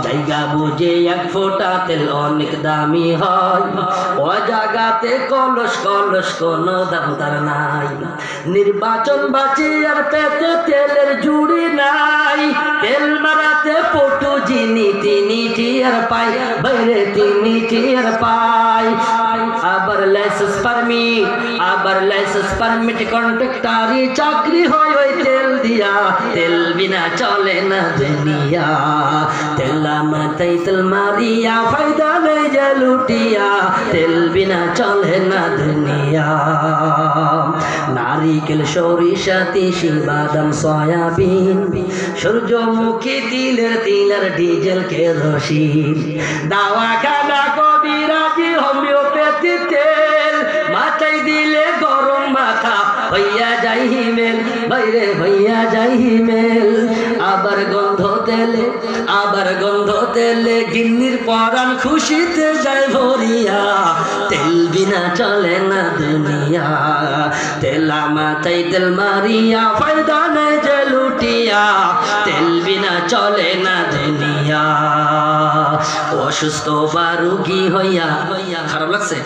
জায়গা বুঝে এক ফোঁটা তেল অনেক দামি হয়, ও জায়গাতে কলস কলস কোনো দাম তার নাই। নির্বাচন বাঁচি আর পেতে তেলের জুড়ি নাই, তেল মারাতে পটু যিনি তিনি টিয়ার পাই, বাইরে তিনি টিয়ার পাই। আবার লাইসেন্স পারমিট কন্ট্রাক্টরি চাকরি হয় ওই তেল দিয়া, তেল বিনা চলে না দুনিয়া। তেল মাথায় তেল মারিয়া ফায়দা নেই যে লুটিয়া, তেল বিনা চলে না দুনিয়া। নারিকেল সরিষা তিসি বাদাম সয়াবিন, সূর্যমুখী তিলের ডিজেল কেরোসিন, দাওয়া খানা কবিরাজি হোমিওপ্যাথি তেল, মাথায় দিলে গরম মাথা হইয়া যাই হিমেল, বাইরে হইয়া যাই হিমেল। আবার গন্ধ তেলে গিন্নির পরাণ খুশিতে যায় ভরিয়া, তেল বিনা চলে না দুনিয়া। তেলা মাথায় তেল মারিয়া ফায়দা নেই যে লুটিয়া, তেল বিনা চলে না দুনিয়া। অসুস্থ বা রোগী হইয়া, খারাপ লাগছে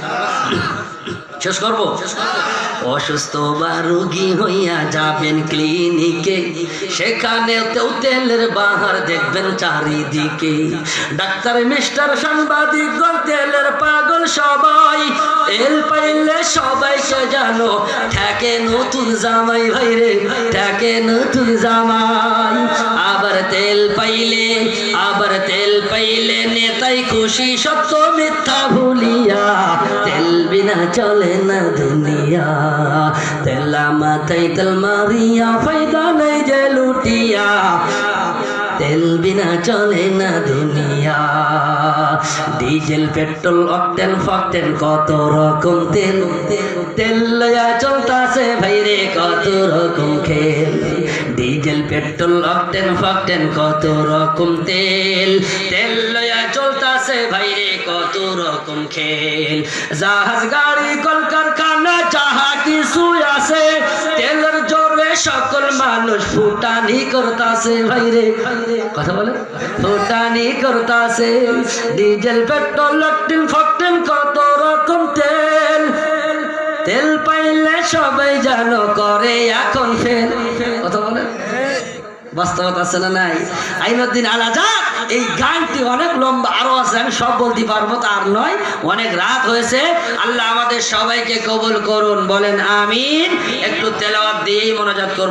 শেষ করবো। অসুস্থ বা রোগী হইয়া যাবেন ক্লিনিকে, সেখানেও তেলের বাহার দেখবেন চারিদিকে। ডাক্তার মিস্টার সাংবাদিক তেলের পাগল সবাই, তেল পাইলে সবাইকে জানো থাকে নতুন জামাই, ভাইরে থাকে নতুন জামাই। আবার তেল পাইলে নেতাই খুশি সত্য মিথ্যা ভুলিয়া, তেল বিনা চলে না দুনিয়া। তেলা মাথায় তেল মারিয়া ফায়দা নেই যে লুটিয়া, তেল বিনা চলে না দুনিয়া। ডিজেল পেট্রোল অকটেন ফকটেন কত রকম তেল, তেল লয়া চলতাছে ভাইরে কত রকম খেল। ডিজেল পেট্রোল অকটেন ফকটেন কত রকম তেল, তেল লয়া চলতাছে ভাইরে কত রকম খেল। জাহাজ গাড়ি কলকারখানা যাহা কিছু আছে, তেলের জোরে সকল মানুষ ফুটানি করতাছে ভাইরে, কথা বলে ফুটানি করতাছে। ডিজেল পেট্রোল অকটেন ফকটেন কত রকম তেল, তেল পাইলে সবাই জানো করে এখন ফেল, কথা বলে বাস্তবতা আছে না নাই? আইনুদ্দিন আলাজাদ এই গানটি অনেক লম্বা, আরো আছে, আমি সব বলতে পারবো তার নয়, অনেক রাত হয়েছে। আল্লাহ আমাদের সবাইকে কবুল করুন, বলেন আমিন। একটু তেলাওয়াত দিয়েই মোনাজাত করব।